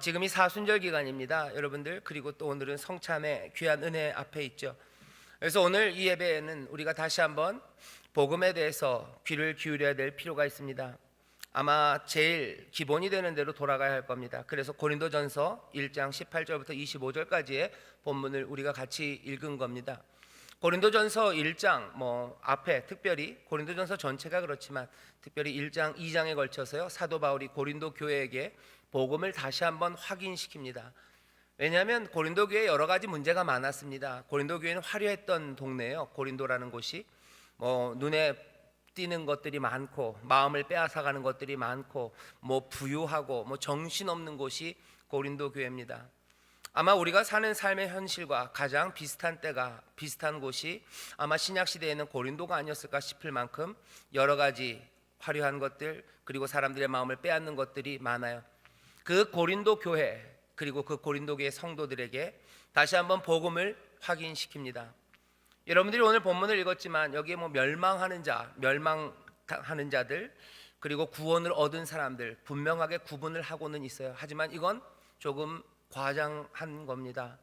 지금이 사순절 기간입니다, 여러분들. 그리고 또 오늘은 성참의 귀한 은혜 앞에 있죠. 그래서 오늘 이 예배에는 우리가 다시 한번 복음에 대해서 귀를 기울여야 될 필요가 있습니다. 아마 제일 기본이 되는 대로 돌아가야 할 겁니다. 그래서 고린도전서 1장 18절부터 25절까지의 본문을 우리가 같이 읽은 겁니다. 고린도전서 1장 앞에 특별히 고린도전서 전체가 그렇지만 특별히 1장 2장에 걸쳐서요, 사도 바울이 고린도 교회에게 복음을 다시 한번 확인시킵니다. 왜냐하면 고린도 교회에 여러 가지 문제가 많았습니다. 고린도 교회는 화려했던 동네예요. 고린도라는 곳이 눈에 띄는 것들이 많고 마음을 빼앗아가는 것들이 많고 부유하고 정신없는 곳이 고린도 교회입니다. 아마 우리가 사는 삶의 현실과 가장 비슷한 곳이 아마 신약 시대에는 고린도가 아니었을까 싶을 만큼 여러 가지 화려한 것들, 그리고 사람들의 마음을 빼앗는 것들이 많아요. 그 고린도 교회, 그리고 그 고린도 교회 성도들에게 다시 한번 복음을 확인시킵니다. 여러분들이 오늘 본문을 읽었지만 여기에 멸망하는 자들, 그리고 구원을 얻은 사람들 분명하게 구분을 하고는 있어요. 하지만 이건 조금 과장한 겁니다.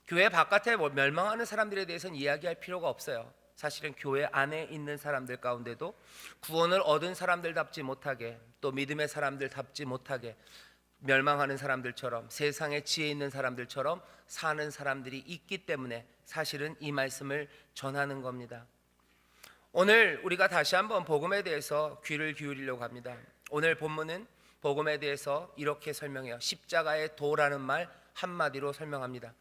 교회 바깥에 멸망하는 사람들에 대해서는 이야기할 필요가 없어요. 사실은 교회 안에 있는 사람들 가운데도 구원을 얻은 사람들답지 못하게, 또 믿음의 사람들답지 못하게 멸망하는 사람들처럼, 세상에 지혜 있는 사람들처럼 사는 사람들이 있기 때문에 사실은 이 말씀을 전하는 겁니다. 오늘 우리가 다시 한번 복음에 대해서 귀를 기울이려고 합니다. 오늘 본문은 복음에 대해서 이렇게 설명해요. 십자가의 도라는 말 한마디로 설명합니다.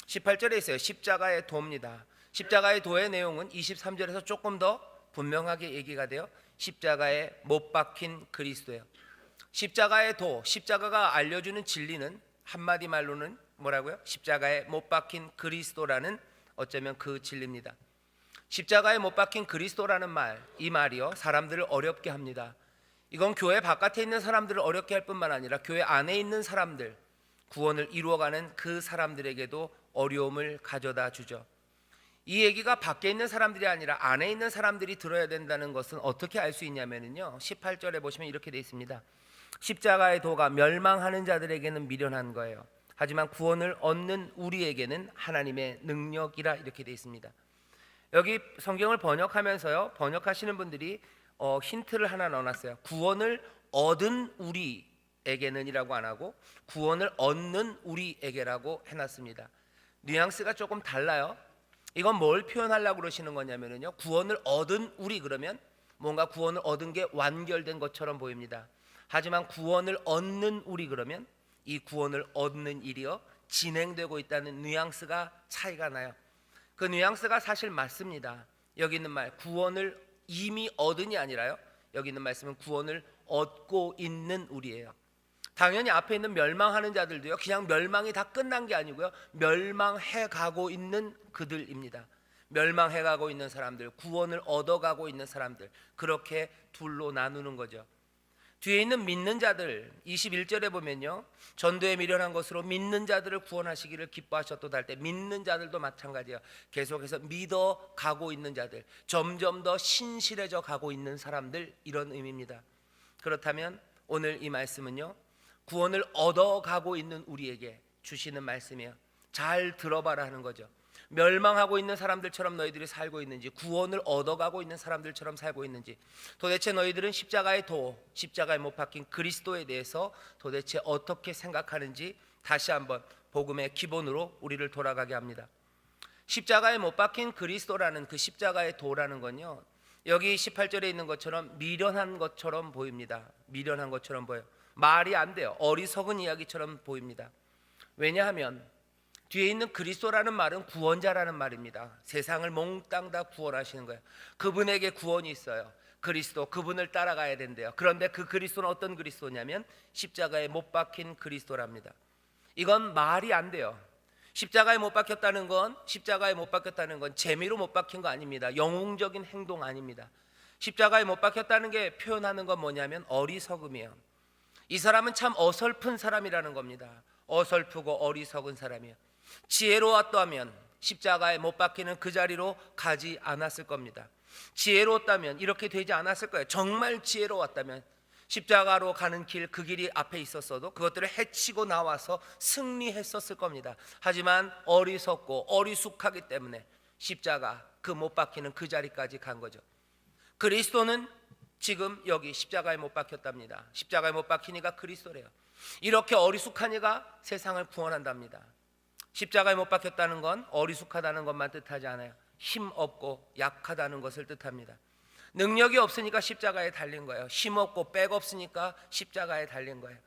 18절에 있어요. 십자가의 도입니다. 십자가의 도의 내용은 23절에서 조금 더 분명하게 얘기가 돼요. 십자가에 못 박힌 그리스도예요. 십자가의 도, 십자가가 알려주는 진리는 한마디 말로는 뭐라고요? 십자가에 못 박힌 그리스도라는, 어쩌면 그 진리입니다. 십자가에 못 박힌 그리스도라는 말, 이 말이요, 사람들을 어렵게 합니다. 이건 교회 바깥에 있는 사람들을 어렵게 할 뿐만 아니라 교회 안에 있는 사람들, 구원을 이루어가는 그 사람들에게도 어려움을 가져다 주죠. 이 얘기가 밖에 있는 사람들이 아니라 안에 있는 사람들이 들어야 된다는 것은 어떻게 알 수 있냐면요, 18절에 보시면 이렇게 되어 있습니다. 십자가의 도가 멸망하는 자들에게는 미련한 거예요. 하지만 구원을 얻는 우리에게는 하나님의 능력이라, 이렇게 되어 있습니다. 여기 성경을 번역하면서요, 번역하시는 분들이 힌트를 하나 넣어놨어요. 구원을 얻은 우리에게는 이라고 안 하고 구원을 얻는 우리에게라고 해놨습니다. 뉘앙스가 조금 달라요. 이건 뭘 표현하려고 그러시는 거냐면요, 구원을 얻은 우리, 그러면 뭔가 구원을 얻은 게 완결된 것처럼 보입니다. 하지만 구원을 얻는 우리, 그러면 이 구원을 얻는 일이요, 진행되고 있다는 뉘앙스가 차이가 나요. 그 뉘앙스가 사실 맞습니다. 여기 있는 말 구원을 이미 얻은이 아니라요, 여기 있는 말씀은 구원을 얻고 있는 우리예요. 당연히 앞에 있는 멸망하는 자들도요, 그냥 멸망이 다 끝난 게 아니고요, 멸망해 가고 있는 그들입니다. 멸망해 가고 있는 사람들, 구원을 얻어가고 있는 사람들, 그렇게 둘로 나누는 거죠. 뒤에 있는 믿는 자들, 21절에 보면요, 전도에 미련한 것으로 믿는 자들을 구원하시기를 기뻐하셨도다 할 때 믿는 자들도 마찬가지예요. 계속해서 믿어가고 있는 자들, 점점 더 신실해져 가고 있는 사람들, 이런 의미입니다. 그렇다면 오늘 이 말씀은요, 구원을 얻어가고 있는 우리에게 주시는 말씀이에요. 잘 들어봐라 하는 거죠. 멸망하고 있는 사람들처럼 너희들이 살고 있는지, 구원을 얻어가고 있는 사람들처럼 살고 있는지, 도대체 너희들은 십자가의 도, 십자가에 못 박힌 그리스도에 대해서 도대체 어떻게 생각하는지 다시 한번 복음의 기본으로 우리를 돌아가게 합니다. 십자가에 못 박힌 그리스도라는 그 십자가의 도라는 건요, 여기 18절에 있는 것처럼 미련한 것처럼 보입니다. 미련한 것처럼 보여요. 말이 안 돼요. 어리석은 이야기처럼 보입니다. 왜냐하면 뒤에 있는 그리스도라는 말은 구원자라는 말입니다. 세상을 몽땅 다 구원하시는 거예요. 그분에게 구원이 있어요. 그리스도, 그분을 따라가야 된대요. 그런데 그 그리스도는 어떤 그리스도냐면 십자가에 못 박힌 그리스도랍니다. 이건 말이 안 돼요. 십자가에 못 박혔다는 건 재미로 못 박힌 거 아닙니다. 영웅적인 행동 아닙니다. 십자가에 못 박혔다는 게 표현하는 건 뭐냐면 어리석음이에요. 이 사람은 참 어설픈 사람이라는 겁니다. 어설프고 어리석은 사람이에요. 지혜로웠다면 십자가에 못 박히는 그 자리로 가지 않았을 겁니다. 지혜로웠다면 이렇게 되지 않았을 거예요. 정말 지혜로웠다면 십자가로 가는 길, 그 길이 앞에 있었어도 그것들을 헤치고 나와서 승리했었을 겁니다. 하지만 어리석고 어리숙하기 때문에 십자가, 그 못 박히는 그 자리까지 간 거죠. 그리스도는 지금 여기 십자가에 못 박혔답니다. 십자가에 못 박히니까 그리스도래요. 이렇게 어리숙한 이가 세상을 구원한답니다. 십자가에 못 박혔다는 건 어리숙하다는 것만 뜻하지 않아요. 힘없고 약하다는 것을 뜻합니다. 능력이 없으니까 십자가에 달린 거예요. 힘없고 백 없으니까 십자가에 달린 거예요.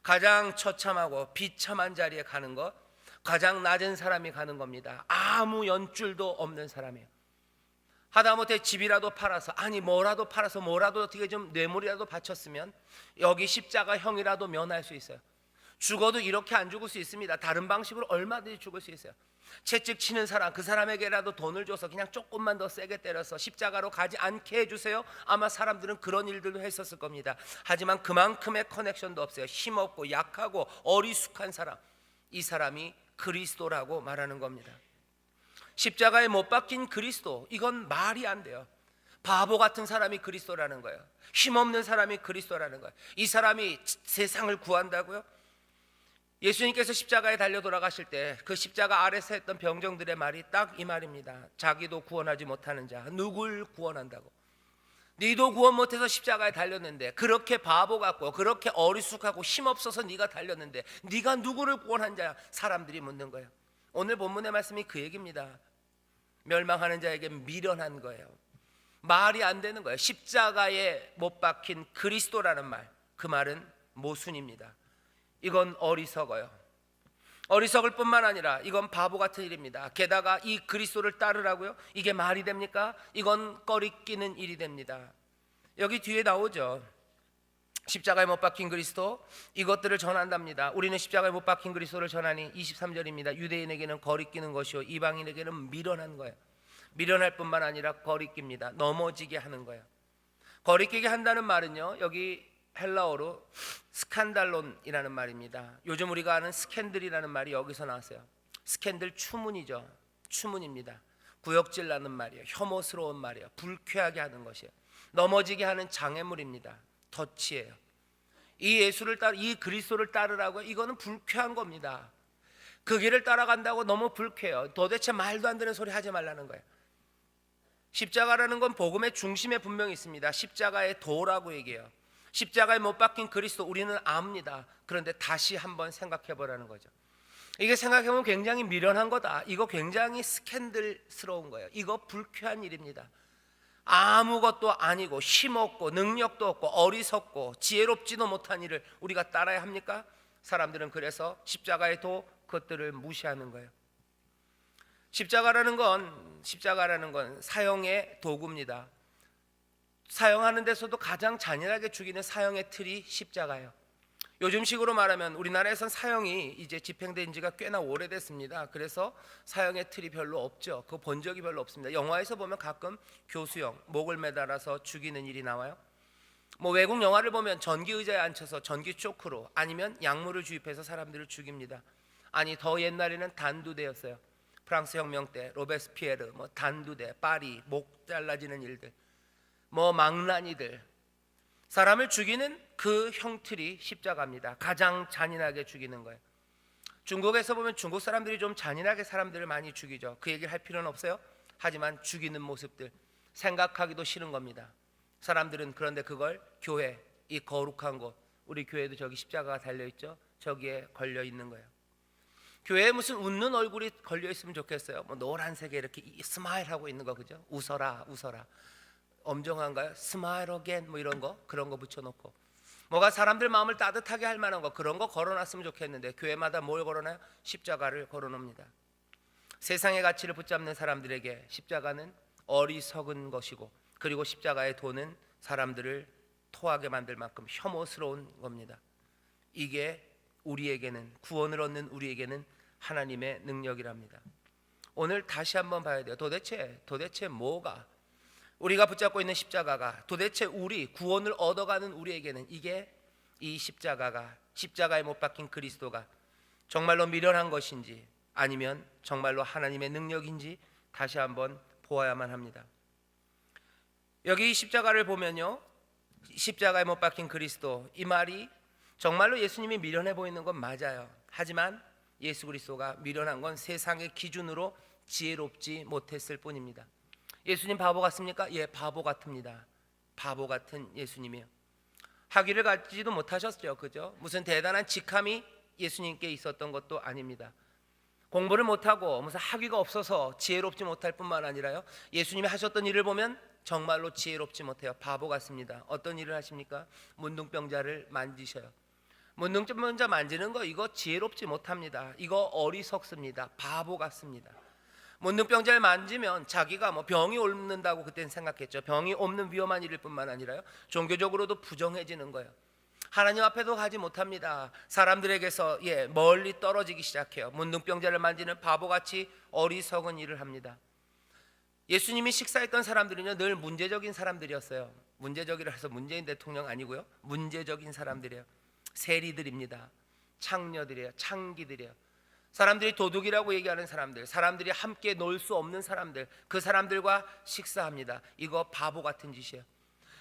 가장 처참하고 비참한 자리에 가는 것, 가장 낮은 사람이 가는 겁니다. 아무 연줄도 없는 사람이에요. 하다못해 집이라도 팔아서, 아니 뭐라도 팔아서 뭐라도 어떻게 좀 뇌물이라도 바쳤으면 여기 십자가형이라도 면할 수 있어요. 죽어도 이렇게 안 죽을 수 있습니다. 다른 방식으로 얼마든지 죽을 수 있어요. 채찍 치는 사람, 그 사람에게라도 돈을 줘서 그냥 조금만 더 세게 때려서 십자가로 가지 않게 해주세요. 아마 사람들은 그런 일들도 했었을 겁니다. 하지만 그만큼의 커넥션도 없어요. 힘없고 약하고 어리숙한 사람, 이 사람이 그리스도라고 말하는 겁니다. 십자가에 못 박힌 그리스도, 이건 말이 안 돼요. 바보 같은 사람이 그리스도라는 거예요. 힘없는 사람이 그리스도라는 거예요. 이 사람이 세상을 구한다고요? 예수님께서 십자가에 달려 돌아가실 때 그 십자가 아래서 했던 병정들의 말이 딱 이 말입니다. 자기도 구원하지 못하는 자 누굴 구원한다고? 네도 구원 못해서 십자가에 달렸는데, 그렇게 바보 같고 그렇게 어리숙하고 힘없어서 네가 달렸는데 네가 누구를 구원한 자야? 사람들이 묻는 거예요. 오늘 본문의 말씀이 그 얘기입니다. 멸망하는 자에게 미련한 거예요. 말이 안 되는 거예요. 십자가에 못 박힌 그리스도라는 말, 그 말은 모순입니다. 이건 어리석어요. 어리석을 뿐만 아니라 이건 바보 같은 일입니다. 게다가 이 그리스도를 따르라고요? 이게 말이 됩니까? 이건 꺼리끼는 일이 됩니다. 여기 뒤에 나오죠. 십자가에 못 박힌 그리스도, 이것들을 전한답니다. 우리는 십자가에 못 박힌 그리스도를 전하니 23절입니다. 유대인에게는 거리끼는 것이요 이방인에게는 미련한 거예요. 미련할 뿐만 아니라 거리낍니다. 넘어지게 하는 거예요. 거리끼게 한다는 말은요, 여기 헬라어로 스칸달론이라는 말입니다. 요즘 우리가 아는 스캔들이라는 말이 여기서 나왔어요. 스캔들 추문이죠. 추문입니다. 구역질 나는 말이에요. 혐오스러운 말이에요. 불쾌하게 하는 것이에요. 넘어지게 하는 장애물입니다. 덫이에요. 이 예수를 따르, 이 그리스도를 따르라고, 이거는 불쾌한 겁니다. 그 길을 따라간다고 너무 불쾌해요. 도대체 말도 안 되는 소리 하지 말라는 거예요. 십자가라는 건 복음의 중심에 분명히 있습니다. 십자가의 도라고 얘기해요. 십자가에 못 박힌 그리스도 우리는 압니다. 그런데 다시 한번 생각해 보라는 거죠. 이게 생각해보면 굉장히 미련한 거다. 이거 굉장히 스캔들스러운 거예요. 이거 불쾌한 일입니다. 아무것도 아니고 힘없고 능력도 없고 어리석고 지혜롭지도 못한 일을 우리가 따라야 합니까? 사람들은 그래서 십자가의 도, 그것들을 무시하는 거예요. 십자가라는 건 사형의 도구입니다. 사형하는 데서도 가장 잔인하게 죽이는 사형의 틀이 십자가예요. 요즘식으로 말하면 우리나라에선 사형이 이제 집행된 지가 꽤나 오래됐습니다. 그래서 사형의 틀이 별로 없죠. 그거 본 적이 별로 없습니다. 영화에서 보면 가끔 교수형, 목을 매달아서 죽이는 일이 나와요. 뭐 외국 영화를 보면 전기 의자에 앉혀서 전기 쇼크로, 아니면 약물을 주입해서 사람들을 죽입니다. 아니 더 옛날에는 단두대였어요. 프랑스 혁명 때 로베스피에르, 뭐 단두대, 파리, 목 잘라지는 일들, 뭐 망나니들, 사람을 죽이는 그 형틀이 십자가입니다. 가장 잔인하게 죽이는 거예요. 중국에서 보면 중국 사람들이 좀 잔인하게 사람들을 많이 죽이죠. 그 얘기를 할 필요는 없어요. 하지만 죽이는 모습들 생각하기도 싫은 겁니다. 사람들은 그런데 그걸 교회, 이 거룩한 곳, 우리 교회도 저기 십자가가 달려있죠. 저기에 걸려있는 거예요. 교회에 무슨 웃는 얼굴이 걸려있으면 좋겠어요. 뭐 노란색에 이렇게 스마일 하고 있는 거, 그죠? 웃어라 웃어라. 엄정한가요? 스마일 어겐 뭐 이런 거, 그런 거 붙여놓고 뭐가 사람들 마음을 따뜻하게 할 만한 거, 그런 거 걸어놨으면 좋겠는데 교회마다 뭘 걸어놔요? 십자가를 걸어놓습니다. 세상의 가치를 붙잡는 사람들에게 십자가는 어리석은 것이고, 그리고 십자가의 도는 사람들을 토하게 만들 만큼 혐오스러운 겁니다. 이게 우리에게는, 구원을 얻는 우리에게는 하나님의 능력이랍니다. 오늘 다시 한번 봐야 돼요. 도대체 뭐가, 우리가 붙잡고 있는 십자가가, 도대체 우리 구원을 얻어가는 우리에게는 이게, 이 십자가가, 십자가에 못 박힌 그리스도가 정말로 미련한 것인지 아니면 정말로 하나님의 능력인지 다시 한번 보아야만 합니다. 여기 십자가를 보면요, 십자가에 못 박힌 그리스도, 이 말이 정말로 예수님이 미련해 보이는 건 맞아요. 하지만 예수 그리스도가 미련한 건 세상의 기준으로 지혜롭지 못했을 뿐입니다. 예수님 바보 같습니까? 예, 바보 같습니다. 바보 같은 예수님이요. 학위를 갖지도 못하셨죠, 그죠? 무슨 대단한 직함이 예수님께 있었던 것도 아닙니다. 공부를 못하고 무슨 학위가 없어서 지혜롭지 못할 뿐만 아니라요, 예수님이 하셨던 일을 보면 정말로 지혜롭지 못해요. 바보 같습니다. 어떤 일을 하십니까? 문둥병자를 만지셔요. 문둥병자 만지는 거, 이거 지혜롭지 못합니다. 이거 어리석습니다. 바보 같습니다. 문둥병자를 만지면 자기가 뭐 병이 옮는다고 그때는 생각했죠. 병이 옮는 위험한 일일 뿐만 아니라요, 종교적으로도 부정해지는 거예요. 하나님 앞에도 가지 못합니다. 사람들에게서 멀리 떨어지기 시작해요. 문둥병자를 만지는 바보같이 어리석은 일을 합니다. 예수님이 식사했던 사람들은요, 늘 문제적인 사람들이었어요. 문제적이라 해서 문재인 대통령 아니고요, 문제적인 사람들이에요. 세리들입니다. 창녀들이에요. 창기들이에요. 사람들이 도둑이라고 얘기하는 사람들, 사람들이 함께 놀 수 없는 사람들, 그 사람들과 식사합니다. 이거 바보 같은 짓이에요.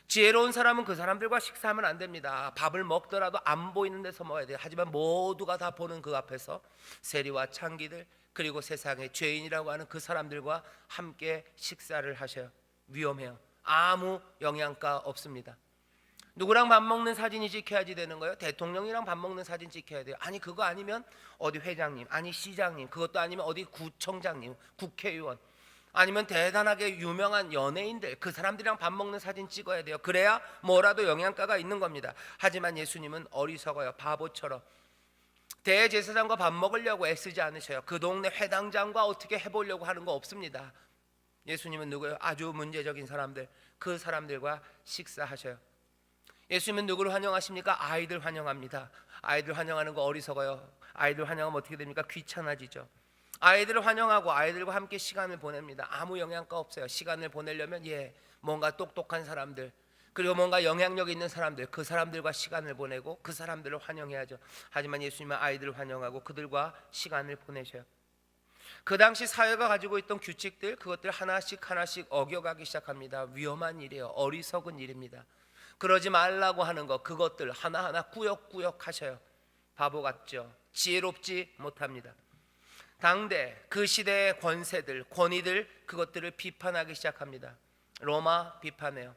지혜로운 사람은 그 사람들과 식사하면 안 됩니다. 밥을 먹더라도 안 보이는 데서 먹어야 돼요. 하지만 모두가 다 보는 그 앞에서 세리와 창기들, 그리고 세상의 죄인이라고 하는 그 사람들과 함께 식사를 하셔요. 위험해요. 아무 영양가 없습니다. 누구랑 밥 먹는 사진이 찍혀야지 되는 거예요? 대통령이랑 밥 먹는 사진 찍혀야 돼요. 아니, 그거 아니면 어디 회장님, 아니 시장님, 그것도 아니면 어디 구청장님, 국회의원, 아니면 대단하게 유명한 연예인들, 그 사람들이랑 밥 먹는 사진 찍어야 돼요. 그래야 뭐라도 영양가가 있는 겁니다. 하지만 예수님은 어리석어요. 바보처럼 대제사장과 밥 먹으려고 애쓰지 않으셔요. 그 동네 회당장과 어떻게 해보려고 하는 거 없습니다. 예수님은 누구예요? 아주 문제적인 사람들, 그 사람들과 식사하셔요. 예수님은 누구를 환영하십니까? 아이들 환영합니다. 아이들 환영하는 거 어리석어요. 아이들 환영하면 어떻게 됩니까? 귀찮아지죠. 아이들을 환영하고 아이들과 함께 시간을 보냅니다. 아무 영양가 없어요. 시간을 보내려면 뭔가 똑똑한 사람들, 그리고 뭔가 영향력 있는 사람들, 그 사람들과 시간을 보내고 그 사람들을 환영해야죠. 하지만 예수님은 아이들을 환영하고 그들과 시간을 보내셔요. 그 당시 사회가 가지고 있던 규칙들, 그것들 하나씩 하나씩 어겨가기 시작합니다. 위험한 일이에요. 어리석은 일입니다. 그러지 말라고 하는 것, 그것들 하나하나 꾸역꾸역 하셔요. 바보 같죠. 지혜롭지 못합니다. 당대 그 시대의 권세들, 권위들, 그것들을 비판하기 시작합니다. 로마 비판해요.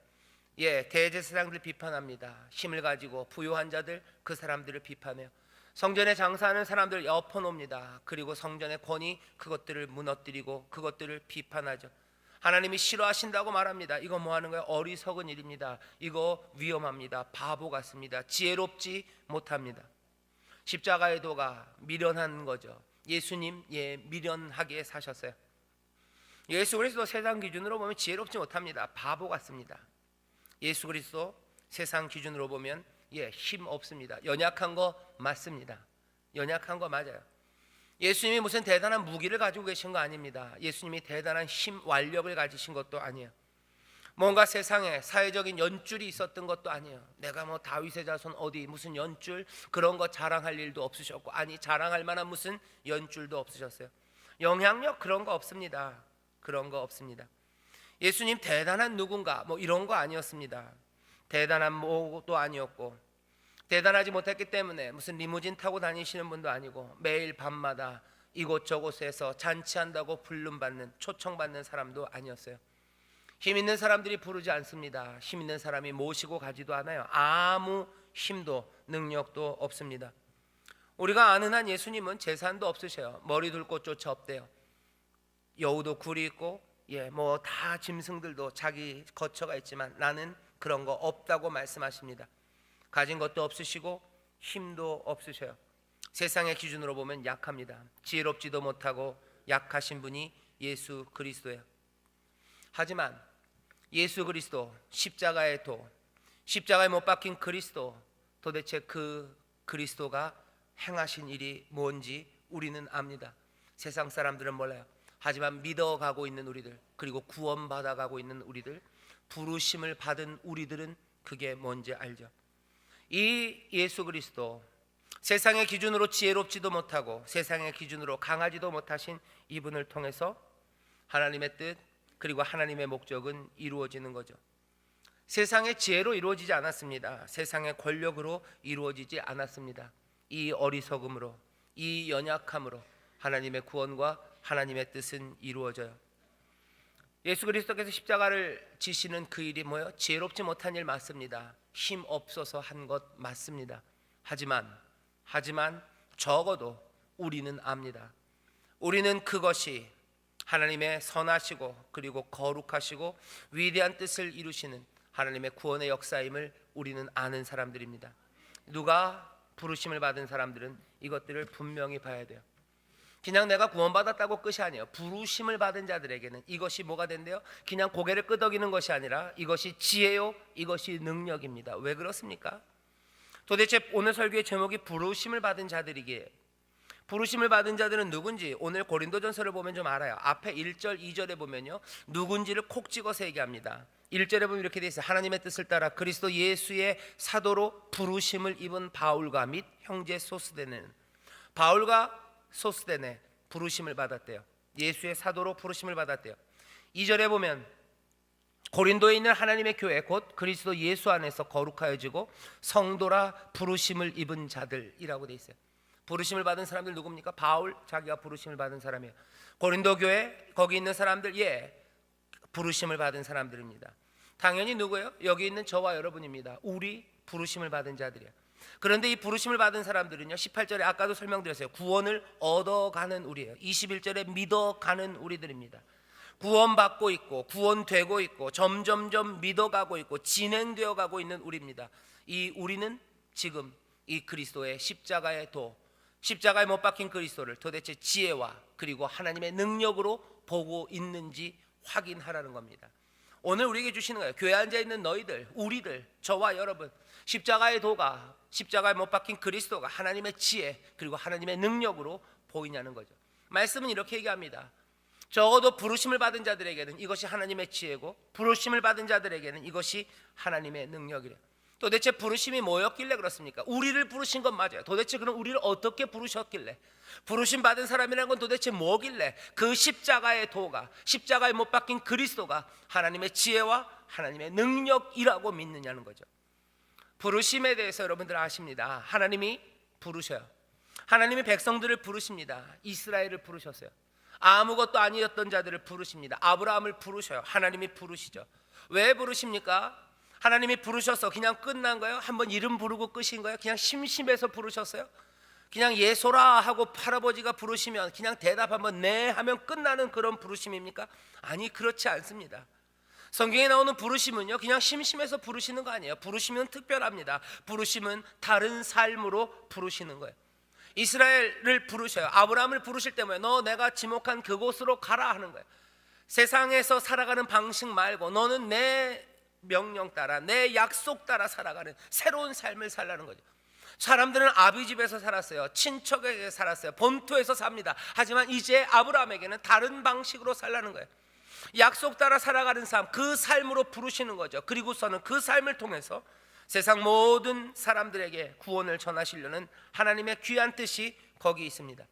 대제사장들 비판합니다. 힘을 가지고 부유한 자들, 그 사람들을 비판해요. 성전에 장사하는 사람들 엎어놓습니다. 그리고 성전의 권위, 그것들을 무너뜨리고 그것들을 비판하죠. 하나님이 싫어하신다고 말합니다. 이거 뭐 하는 거예요? 어리석은 일입니다. 이거 위험합니다. 바보 같습니다. 지혜롭지 못합니다. 십자가의 도가 미련한 거죠. 예수님 미련하게 사셨어요. 예수 그리스도 세상 기준으로 보면 지혜롭지 못합니다. 바보 같습니다. 예수 그리스도 세상 기준으로 보면 힘 없습니다. 연약한 거 맞습니다. 연약한 거 맞아요. 예수님이 무슨 대단한 무기를 가지고 계신 거 아닙니다. 예수님이 대단한 힘, 완력을 가지신 것도 아니에요. 뭔가 세상에 사회적인 연줄이 있었던 것도 아니에요. 내가 뭐 다윗의 자손 어디 무슨 연줄 그런 거 자랑할 일도 없으셨고, 아니 자랑할 만한 무슨 연줄도 없으셨어요. 영향력 그런 거 없습니다. 그런 거 없습니다. 예수님 대단한 누군가 뭐 이런 거 아니었습니다. 대단한 뭐도 아니었고, 대단하지 못했기 때문에 무슨 리무진 타고 다니시는 분도 아니고, 매일 밤마다 이곳저곳에서 잔치한다고 불름받는, 초청받는 사람도 아니었어요. 힘 있는 사람들이 부르지 않습니다. 힘 있는 사람이 모시고 가지도 않아요. 아무 힘도 능력도 없습니다. 우리가 아는 한 예수님은 재산도 없으셔요. 머리 둘 곳조차 없대요. 여우도 굴이 있고 뭐 다 짐승들도 자기 거처가 있지만 나는 그런 거 없다고 말씀하십니다. 가진 것도 없으시고 힘도 없으셔요. 세상의 기준으로 보면 약합니다. 지혜롭지도 못하고 약하신 분이 예수 그리스도예요. 하지만 예수 그리스도, 십자가의 도, 십자가에 못 박힌 그리스도, 도대체 그 그리스도가 행하신 일이 뭔지 우리는 압니다. 세상 사람들은 몰라요. 하지만 믿어가고 있는 우리들, 그리고 구원받아가고 있는 우리들, 부르심을 받은 우리들은 그게 뭔지 알죠. 이 예수 그리스도, 세상의 기준으로 지혜롭지도 못하고 세상의 기준으로 강하지도 못하신 이분을 통해서 하나님의 뜻, 그리고 하나님의 목적은 이루어지는 거죠. 세상의 지혜로 이루어지지 않았습니다. 세상의 권력으로 이루어지지 않았습니다. 이 어리석음으로, 이 연약함으로 하나님의 구원과 하나님의 뜻은 이루어져요. 예수 그리스도께서 십자가를 지시는 그 일이 뭐예요? 지혜롭지 못한 일 맞습니다. 힘 없어서 한 것 맞습니다. 하지만 적어도 우리는 압니다. 우리는 그것이 하나님의 선하시고 그리고 거룩하시고 위대한 뜻을 이루시는 하나님의 구원의 역사임을 우리는 아는 사람들입니다. 누가 부르심을 받은 사람들은 이것들을 분명히 봐야 돼요. 그냥 내가 구원받았다고 끝이 아니에요. 부르심을 받은 자들에게는 이것이 뭐가 된대요? 그냥 고개를 끄덕이는 것이 아니라 이것이 지혜요, 이것이 능력입니다. 왜 그렇습니까? 도대체 오늘 설교의 제목이 부르심을 받은 자들이기에, 부르심을 받은 자들은 누군지 오늘 고린도전서를 보면 좀 알아요. 앞에 1절 2절에 보면요, 누군지를 콕 찍어서 얘기합니다. 1절에 보면 이렇게 돼 있어요. 하나님의 뜻을 따라 그리스도 예수의 사도로 부르심을 입은 바울과 및 형제 소스데네는, 바울과 소스데네 부르심을 받았대요. 예수의 사도로 부르심을 받았대요. 2절에 보면 고린도에 있는 하나님의 교회 곧 그리스도 예수 안에서 거룩하여지고 성도라 부르심을 입은 자들이라고 돼 있어요. 부르심을 받은 사람들 누굽니까? 바울 자기가 부르심을 받은 사람이에요. 고린도 교회 거기 있는 사람들 부르심을 받은 사람들입니다. 당연히 누구예요? 여기 있는 저와 여러분입니다. 우리 부르심을 받은 자들이에요. 그런데 이 부르심을 받은 사람들은요, 18절에 아까도 설명드렸어요. 구원을 얻어가는 우리예요. 21절에 믿어가는 우리들입니다. 구원받고 있고 구원되고 있고 점점점 믿어가고 있고 진행되어 가고 있는 우리입니다. 이 우리는 지금 이 그리스도의 십자가의 십자가에 못 박힌 그리스도를 도대체 지혜와 그리고 하나님의 능력으로 보고 있는지 확인하라는 겁니다. 오늘 우리에게 주시는 거예요. 교회에 앉아있는 너희들, 우리들, 저와 여러분, 십자가의 도가, 십자가에 못 박힌 그리스도가 하나님의 지혜 그리고 하나님의 능력으로 보이냐는 거죠. 말씀은 이렇게 얘기합니다. 적어도 부르심을 받은 자들에게는 이것이 하나님의 지혜고 부르심을 받은 자들에게는 이것이 하나님의 능력이래요. 도대체 부르심이 뭐였길래 그렇습니까? 우리를 부르신 건 맞아요. 도대체 그럼 우리를 어떻게 부르셨길래, 부르심 받은 사람이라는 건 도대체 뭐길래 그 십자가의 도가, 십자가에 못 박힌 그리스도가 하나님의 지혜와 하나님의 능력이라고 믿느냐는 거죠. 부르심에 대해서 여러분들 아십니다. 하나님이 부르셔요. 하나님이 백성들을 부르십니다. 이스라엘을 부르셨어요. 아무것도 아니었던 자들을 부르십니다. 아브라함을 부르셔요. 하나님이 부르시죠. 왜 부르십니까? 하나님이 부르셔서 그냥 끝난 거예요? 한번 이름 부르고 끝인 거예요? 그냥 심심해서 부르셨어요? 그냥 예소라 하고 할아버지가 부르시면 그냥 대답 한번 네 하면 끝나는 그런 부르심입니까? 아니, 그렇지 않습니다. 성경에 나오는 부르심은요, 그냥 심심해서 부르시는 거 아니에요. 부르심은 특별합니다. 부르심은 다른 삶으로 부르시는 거예요. 이스라엘을 부르셔요. 아브라함을 부르실 때 뭐예요? 너 내가 지목한 그곳으로 가라 하는 거예요. 세상에서 살아가는 방식 말고 너는 내 명령 따라, 내 약속 따라 살아가는 새로운 삶을 살라는 거죠. 사람들은 아비 집에서 살았어요. 친척에게 살았어요. 본토에서 삽니다. 하지만 이제 아브라함에게는 다른 방식으로 살라는 거예요. 약속 따라 살아가는 삶, 그 삶으로 부르시는 거죠. 그리고서는 그 삶을 통해서 세상 모든 사람들에게 구원을 전하시려는 하나님의 귀한 뜻이 거기 있습니다.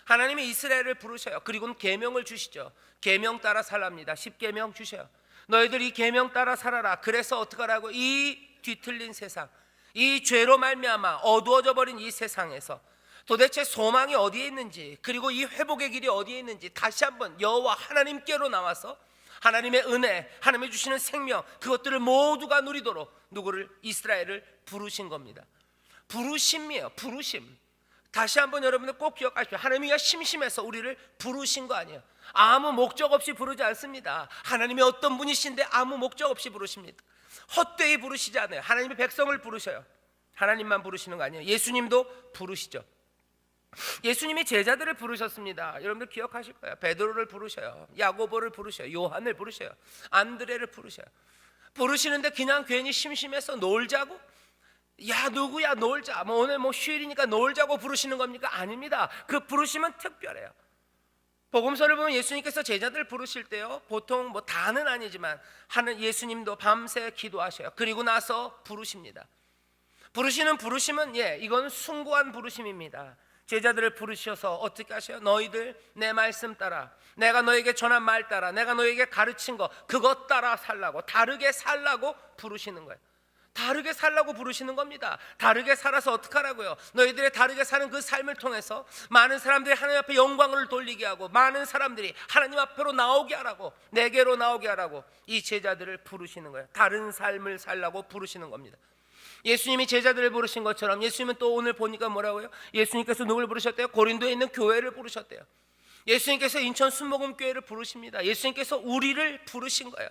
하나님이 이스라엘을 부르셔요. 그리고는 계명을 주시죠. 계명 따라 살랍니다. 10계명 주셔요. 너희들 이 계명 따라 살아라. 그래서 어떻게 하라고? 이 뒤틀린 세상, 이 죄로 말미암아 어두워져 버린 이 세상에서 도대체 소망이 어디에 있는지, 그리고 이 회복의 길이 어디에 있는지 다시 한번 여호와 하나님께로 나와서 하나님의 은혜, 하나님이 주시는 생명, 그것들을 모두가 누리도록 누구를? 이스라엘을 부르신 겁니다. 부르심이에요. 부르심. 다시 한번 여러분들 꼭 기억하십시오. 하나님이 심심해서 우리를 부르신 거 아니에요. 아무 목적 없이 부르지 않습니다. 하나님이 어떤 분이신데 아무 목적 없이 부르십니다. 헛되이 부르시지 않아요. 하나님이 백성을 부르셔요. 하나님만 부르시는 거 아니에요. 예수님도 부르시죠. 예수님이 제자들을 부르셨습니다. 여러분들 기억하실 거예요. 베드로를 부르셔요. 야고보를 부르셔요. 요한을 부르셔요. 안드레를 부르셔요. 부르시는데 그냥 괜히 심심해서 놀자고? 야, 누구야, 놀자. 오늘 휴일이니까 놀자고 부르시는 겁니까? 아닙니다. 그 부르심은 특별해요. 복음서를 보면 예수님께서 제자들 부르실 때요, 보통 다는 아니지만 예수님도 밤새 기도하셔요. 그리고 나서 부르십니다. 부르시는 부르심은 이건 숭고한 부르심입니다. 제자들을 부르셔서 어떻게 하셔요? 너희들 내 말씀 따라, 내가 너에게 전한 말 따라, 내가 너에게 가르친 거 그것 따라 살라고, 다르게 살라고 부르시는 거예요. 다르게 살라고 부르시는 겁니다. 다르게 살아서 어떻게 하라고요? 너희들의 다르게 사는 그 삶을 통해서 많은 사람들이 하나님 앞에 영광을 돌리게 하고, 많은 사람들이 하나님 앞으로 나오게 하라고, 내게로 나오게 하라고 이 제자들을 부르시는 거예요. 다른 삶을 살라고 부르시는 겁니다. 예수님이 제자들을 부르신 것처럼 예수님은 또 오늘 보니까 뭐라고요? 예수님께서 누굴 부르셨대요? 고린도에 있는 교회를 부르셨대요. 예수님께서 인천 순복음교회를 부르십니다. 예수님께서 우리를 부르신 거예요.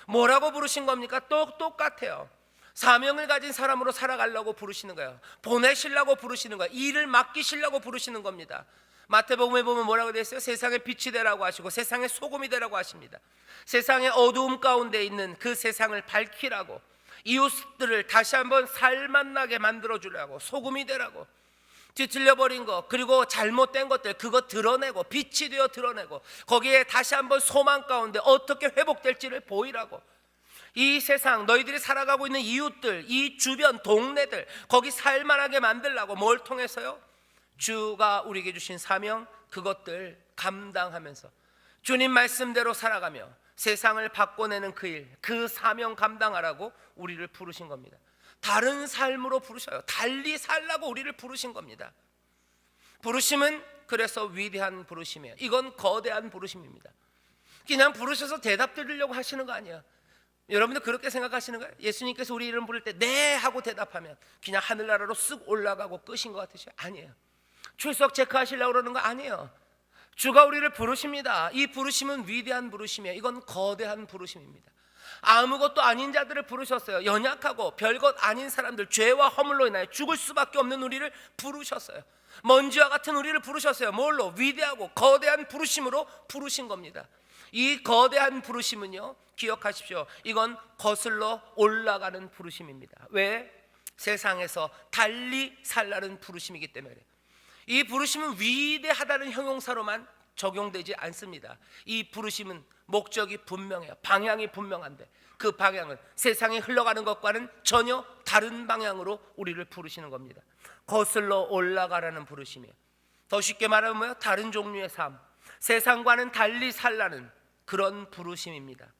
뭐라고 부르신 겁니까? 똑같아요. 사명을 가진 사람으로 살아가려고 부르시는 거예요. 보내시려고 부르시는 거예요. 일을 맡기시려고 부르시는 겁니다. 마태복음에 보면 뭐라고 되어 있어요? 세상의 빛이 되라고 하시고 세상의 소금이 되라고 하십니다. 세상의 어두움 가운데 있는 그 세상을 밝히라고, 이웃들을 다시 한번 살맛나게 만들어주려고, 소금이 되라고, 뒤틀려버린 것 그리고 잘못된 것들 그거 드러내고, 빛이 되어 드러내고, 거기에 다시 한번 소망 가운데 어떻게 회복될지를 보이라고, 이 세상 너희들이 살아가고 있는 이웃들, 이 주변 동네들 거기 살만하게 만들라고, 뭘 통해서요? 주가 우리에게 주신 사명 그것들 감당하면서 주님 말씀대로 살아가며 세상을 바꿔내는 그 일, 그 사명 감당하라고 우리를 부르신 겁니다. 다른 삶으로 부르셔요. 달리 살라고 우리를 부르신 겁니다. 부르심은 그래서 위대한 부르심이에요. 이건 거대한 부르심입니다. 그냥 부르셔서 대답 드리려고 하시는 거 아니에요. 여러분들 그렇게 생각하시는 거예요? 예수님께서 우리 이름 부를 때 네 하고 대답하면 그냥 하늘나라로 쓱 올라가고 끝인 것 같으셔요? 아니에요. 출석 체크하시려고 그러는 거 아니에요. 주가 우리를 부르십니다. 이 부르심은 위대한 부르심이에요. 이건 거대한 부르심입니다. 아무것도 아닌 자들을 부르셨어요. 연약하고 별것 아닌 사람들, 죄와 허물로 인하여 죽을 수밖에 없는 우리를 부르셨어요. 먼지와 같은 우리를 부르셨어요. 뭘로? 위대하고 거대한 부르심으로 부르신 겁니다. 이 거대한 부르심은요, 기억하십시오. 이건 거슬러 올라가는 부르심입니다. 왜? 세상에서 달리 살라는 부르심이기 때문에 그래요. 이 부르심은 위대하다는 형용사로만 적용되지 않습니다. 이 부르심은 목적이 분명해요. 방향이 분명한데 그 방향은 세상에 흘러가는 것과는 전혀 다른 방향으로 우리를 부르시는 겁니다. 거슬러 올라가라는 부르심이에요. 더 쉽게 말하면 뭐예요? 다른 종류의 삶, 세상과는 달리 살라는 그런 부르심입니다.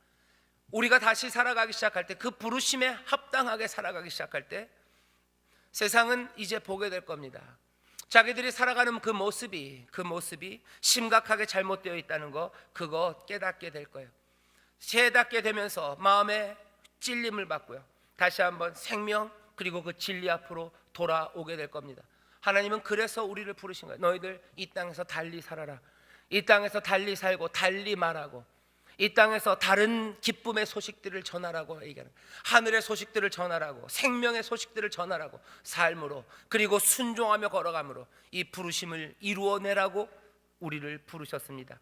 우리가 다시 살아가기 시작할 때, 그 부르심에 합당하게 살아가기 시작할 때 세상은 이제 보게 될 겁니다. 자기들이 살아가는 그 모습이 심각하게 잘못되어 있다는 거, 그거 깨닫게 될 거예요. 깨닫게 되면서 마음에 찔림을 받고요, 다시 한번 생명 그리고 그 진리 앞으로 돌아오게 될 겁니다. 하나님은 그래서 우리를 부르신 거예요. 너희들 이 땅에서 달리 살아라. 이 땅에서 달리 살고 달리 말하고, 이 땅에서 다른 기쁨의 소식들을 전하라고 얘기하는, 하늘의 소식들을 전하라고, 생명의 소식들을 전하라고 삶으로, 그리고 순종하며 걸어감으로 이 부르심을 이루어내라고 우리를 부르셨습니다.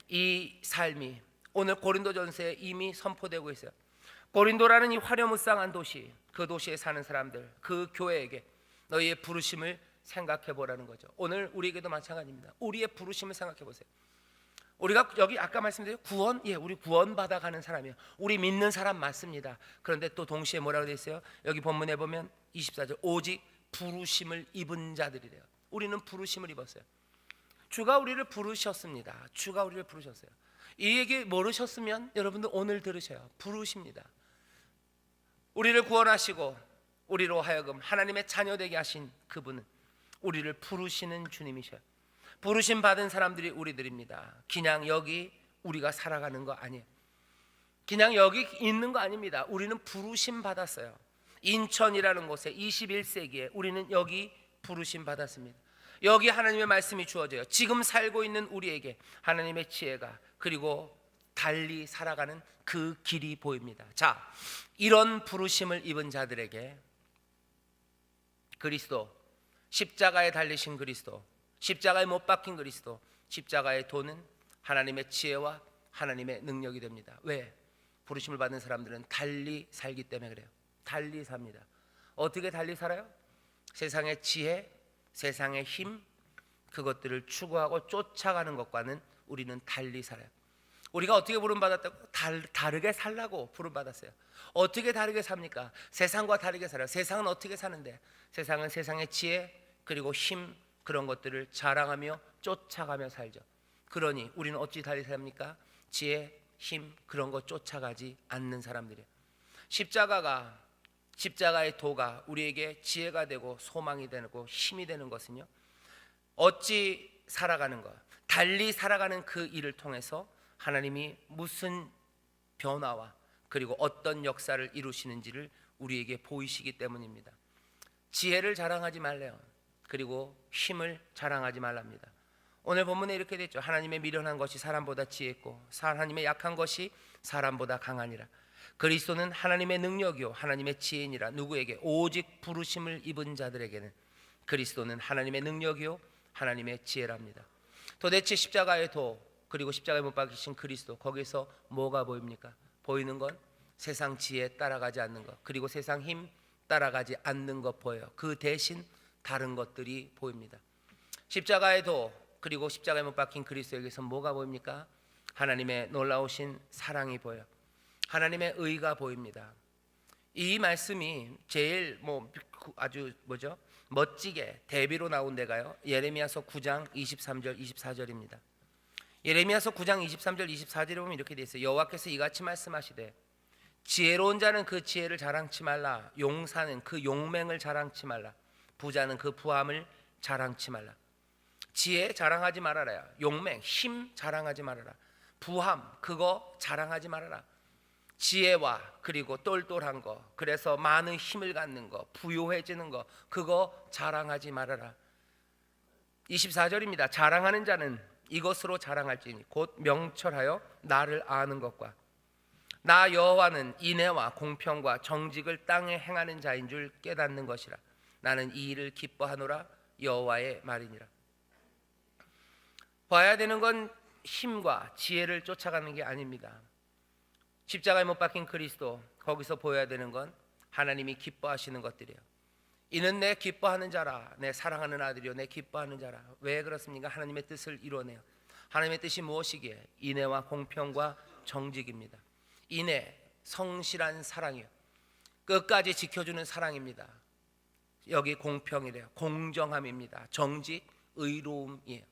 이 삶이 오늘 고린도전서에 이미 선포되고 있어요. 고린도라는 이 화려무쌍한 도시, 그 도시에 사는 사람들, 그 교회에게 너희의 부르심을 생각해 보라는 거죠. 오늘 우리에게도 마찬가지입니다. 우리의 부르심을 생각해 보세요. 우리가 여기 아까 말씀드린 구원, 우리 구원 받아가는 사람이에요. 우리 믿는 사람 맞습니다. 그런데 또 동시에 뭐라고 되어 있어요? 여기 본문에 보면 24절, 오직 부르심을 입은 자들이래요. 우리는 부르심을 입었어요. 주가 우리를 부르셨습니다. 주가 우리를 부르셨어요. 이 얘기 모르셨으면 여러분들 오늘 들으셔요. 부르십니다. 우리를 구원하시고 우리로 하여금 하나님의 자녀 되게 하신 그분은 우리를 부르시는 주님이셔요. 부르심 받은 사람들이 우리들입니다. 그냥 여기 우리가 살아가는 거 아니에요. 그냥 여기 있는 거 아닙니다. 우리는 부르심 받았어요. 인천이라는 곳에 21세기에 우리는 여기 부르심 받았습니다. 여기 하나님의 말씀이 주어져요. 지금 살고 있는 우리에게 하나님의 지혜가, 그리고 달리 살아가는 그 길이 보입니다. 자, 이런 부르심을 입은 자들에게 그리스도, 십자가에 달리신 그리스도, 십자가에 못 박힌 그리스도, 십자가의 도는 하나님의 지혜와 하나님의 능력이 됩니다. 왜? 부르심을 받는 사람들은 달리 살기 때문에 그래요. 달리 삽니다. 어떻게 달리 살아요? 세상의 지혜, 세상의 힘, 그것들을 추구하고 쫓아가는 것과는 우리는 달리 살아요. 우리가 어떻게 부름받았다고? 다르게 살라고 부름받았어요. 어떻게 다르게 삽니까? 세상과 다르게 살아요. 세상은 어떻게 사는데? 세상은 세상의 지혜 그리고 힘, 그런 것들을 자랑하며 쫓아가며 살죠. 그러니 우리는 어찌 달리 삽니까? 지혜, 힘 그런 거 쫓아가지 않는 사람들이에요. 십자가의 도가 우리에게 지혜가 되고 소망이 되고 힘이 되는 것은요, 어찌 살아가는 것, 달리 살아가는 그 일을 통해서 하나님이 무슨 변화와 그리고 어떤 역사를 이루시는지를 우리에게 보이시기 때문입니다. 지혜를 자랑하지 말래요. 그리고 힘을 자랑하지 말랍니다. 오늘 본문에 이렇게 됐죠. 하나님의 미련한 것이 사람보다 지혜있고 하나님의 약한 것이 사람보다 강하니라. 그리스도는 하나님의 능력이요 하나님의 지혜니라. 누구에게? 오직 부르심을 입은 자들에게는 그리스도는 하나님의 능력이요 하나님의 지혜랍니다. 도대체 십자가의 도 그리고 십자가에 못 박히신 그리스도, 거기서 뭐가 보입니까? 보이는 건 세상 지혜 따라가지 않는 것, 그리고 세상 힘 따라가지 않는 것 보여요. 그 대신 다른 것들이 보입니다. 십자가의 도 그리고 십자가에 못 박힌 그리스도에게서 뭐가 보입니까? 하나님의 놀라우신 사랑이 보여요. 하나님의 의가 보입니다. 이 말씀이 제일 아주 멋지게 대비로 나온 데가요, 예레미야서 9장 23절 24절입니다. 예레미야서 9장 23절 24절에 보면 이렇게 돼 있어요. 여호와께서 이같이 말씀하시되 지혜로운 자는 그 지혜를 자랑치 말라. 용사는 그 용맹을 자랑치 말라. 부자는 그 부함을 자랑치 말라. 지혜 자랑하지 말아라. 용맹, 힘 자랑하지 말아라. 부함, 그거 자랑하지 말아라. 지혜와 그리고 똘똘한 거, 그래서 많은 힘을 갖는 거, 부요해지는 거, 그거 자랑하지 말아라. 24절입니다. 자랑하는 자는 이것으로 자랑할지니 곧 명철하여 나를 아는 것과 나 여호와는 인애와 공평과 정직을 땅에 행하는 자인 줄 깨닫는 것이라. 나는 이 일을 기뻐하노라. 여호와의 말이니라. 봐야 되는 건 힘과 지혜를 쫓아가는 게 아닙니다. 십자가에 못 박힌 그리스도, 거기서 보여야 되는 건 하나님이 기뻐하시는 것들이에요. 이는 내 기뻐하는 자라, 내 사랑하는 아들이요 내 기뻐하는 자라. 왜 그렇습니까? 하나님의 뜻을 이루어내요. 하나님의 뜻이 무엇이기에? 인애와 공평과 정직입니다. 인애, 성실한 사랑이요, 끝까지 지켜주는 사랑입니다. 여기 공평이래요. 공정함입니다. 정직, 의로움이에요.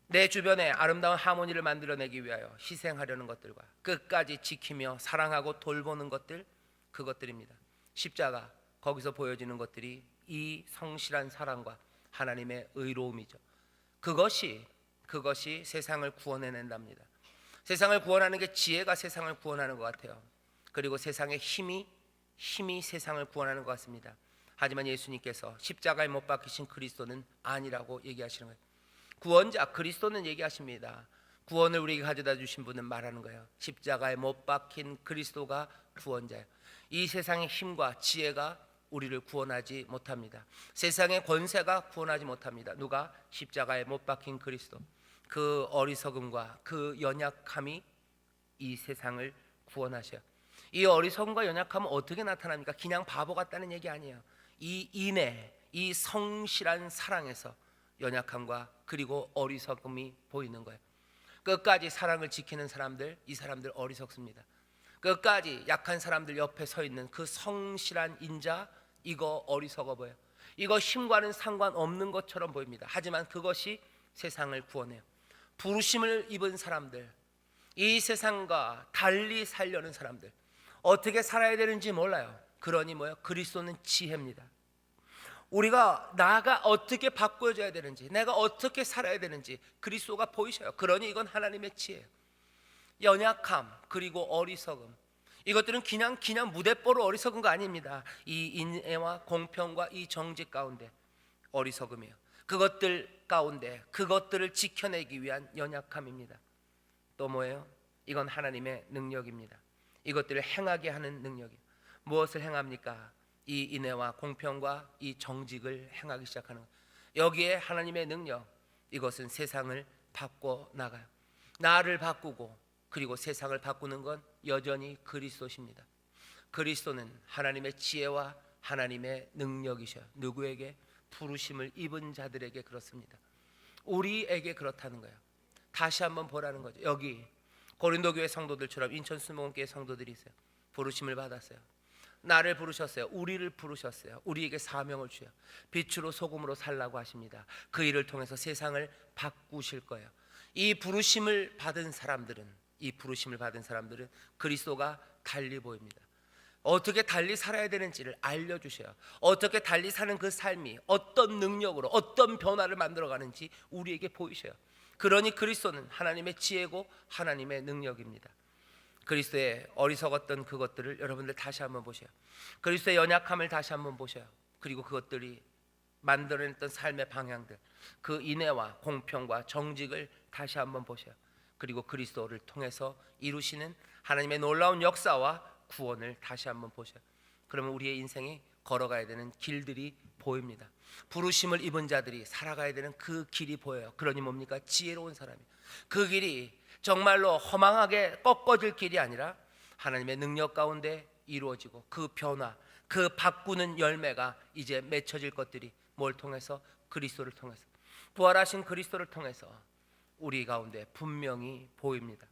내 주변에 아름다운 하모니를 만들어내기 위하여 희생하려는 것들과 끝까지 지키며 사랑하고 돌보는 것들, 그것들입니다. 십자가, 거기서 보여지는 것들이 이 성실한 사랑과 하나님의 의로움이죠. 그것이 세상을 구원해낸답니다. 세상을 구원하는 게 지혜가 세상을 구원하는 것 같아요. 그리고 세상의 힘이 세상을 구원하는 것 같습니다. 하지만 예수님께서 십자가에 못 박히신 그리스도는 아니라고 얘기하시는 거예요. 구원자 그리스도는 얘기하십니다. 구원을 우리에게 가져다 주신 분은 말하는 거예요. 십자가에 못 박힌 그리스도가 구원자예요. 이 세상의 힘과 지혜가 우리를 구원하지 못합니다. 세상의 권세가 구원하지 못합니다. 누가? 십자가에 못 박힌 그리스도. 그 어리석음과 그 연약함이 이 세상을 구원하셔요. 이 어리석음과 연약함은 어떻게 나타납니까? 그냥 바보 같다는 얘기 아니에요. 이 인애, 이 성실한 사랑에서 연약함과 그리고 어리석음이 보이는 거예요. 끝까지 사랑을 지키는 사람들, 이 사람들 어리석습니다. 끝까지 약한 사람들 옆에 서 있는 그 성실한 인자, 이거 어리석어 보여요. 이거 힘과는 상관없는 것처럼 보입니다. 하지만 그것이 세상을 구원해요. 부르심을 입은 사람들, 이 세상과 달리 살려는 사람들, 어떻게 살아야 되는지 몰라요. 그러니 그리스도는 지혜입니다. 우리가 나가 어떻게 바꿔줘야 되는지, 내가 어떻게 살아야 되는지 그리스도가 보이셔요. 그러니 이건 하나님의 지혜예요. 연약함 그리고 어리석음, 이것들은 그냥 무대뽀로 어리석은 거 아닙니다. 이 인애와 공평과 이 정직 가운데 어리석음이에요. 그것들 가운데 그것들을 지켜내기 위한 연약함입니다. 또 뭐예요? 이건 하나님의 능력입니다. 이것들을 행하게 하는 능력이에요. 무엇을 행합니까? 이 인애와 공평과 이 정직을 행하기 시작하는 것. 여기에 하나님의 능력, 이것은 세상을 바꿔 나가요. 나를 바꾸고 그리고 세상을 바꾸는 건 여전히 그리스도십니다. 그리스도는 하나님의 지혜와 하나님의 능력이셔요. 누구에게? 부르심을 입은 자들에게 그렇습니다. 우리에게 그렇다는 거예요. 다시 한번 보라는 거죠. 여기 고린도 교회 성도들처럼 인천 수목원교회 성도들이 있어요. 부르심을 받았어요. 나를 부르셨어요. 우리를 부르셨어요. 우리에게 사명을 주여 빛으로 소금으로 살라고 하십니다. 그 일을 통해서 세상을 바꾸실 거예요. 이 부르심을 받은 사람들은 그리스도가 달리 보입니다. 어떻게 달리 살아야 되는지를 알려주셔요. 어떻게 달리 사는 그 삶이 어떤 능력으로 어떤 변화를 만들어가는지 우리에게 보이셔요. 그러니 그리스도는 하나님의 지혜고 하나님의 능력입니다. 그리스도의 어리석었던 그것들을 여러분들 다시 한번 보셔요. 그리스도의 연약함을 다시 한번 보셔요. 그리고 그것들이 만들어냈던 삶의 방향들, 그 인애와 공평과 정직을 다시 한번 보셔요. 그리고 그리스도를 통해서 이루시는 하나님의 놀라운 역사와 구원을 다시 한번 보셔요. 그러면 우리의 인생이 걸어가야 되는 길들이 보입니다. 부르심을 입은 자들이 살아가야 되는 그 길이 보여요. 그러니 뭡니까? 지혜로운 사람이. 그 길이 정말로 허망하게 꺾어질 길이 아니라 하나님의 능력 가운데 이루어지고 그 변화, 그 바꾸는 열매가 이제 맺혀질 것들이 뭘 통해서? 그리스도를 통해서, 부활하신 그리스도를 통해서 우리 가운데 분명히 보입니다.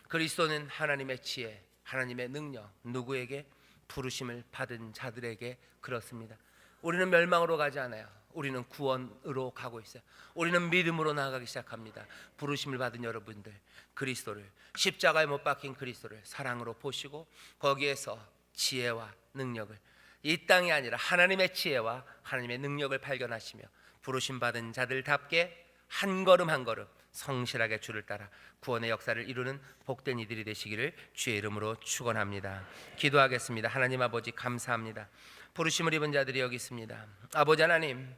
그리스도는 하나님의 지혜, 하나님의 능력, 누구에게? 부르심을 받은 자들에게 그렇습니다. 우리는 멸망으로 가지 않아요. 우리는 구원으로 가고 있어요. 우리는 믿음으로 나아가기 시작합니다. 부르심을 받은 여러분들, 그리스도를, 십자가에 못 박힌 그리스도를 사랑으로 보시고 거기에서 지혜와 능력을, 이 땅이 아니라 하나님의 지혜와 하나님의 능력을 발견하시며 부르심 받은 자들답게 한 걸음 한 걸음 성실하게 주를 따라 구원의 역사를 이루는 복된 이들이 되시기를 주의 이름으로 축원합니다. 기도하겠습니다. 하나님 아버지, 감사합니다. 부르심을 입은 자들이 여기 있습니다. 아버지 하나님,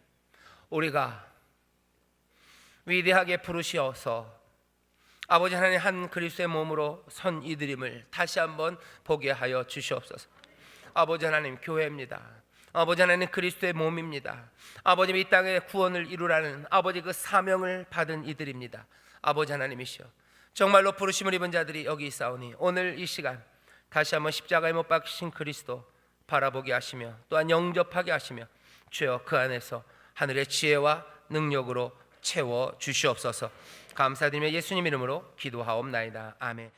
우리가 위대하게 부르시어서 아버지 하나님 한 그리스도의 몸으로 선 이들임을 다시 한번 보게 하여 주시옵소서. 아버지 하나님, 교회입니다. 아버지 하나님, 그리스도의 몸입니다. 아버지, 이 땅에 구원을 이루라는 아버지 그 사명을 받은 이들입니다. 아버지 하나님이시여, 정말로 부르심을 입은 자들이 여기 있사오니 오늘 이 시간 다시 한번 십자가에 못 박히신 그리스도 바라보게 하시며 또한 영접하게 하시며 주여 그 안에서 하늘의 지혜와 능력으로 채워 주시옵소서. 감사드리며 예수님 이름으로 기도하옵나이다. 아멘.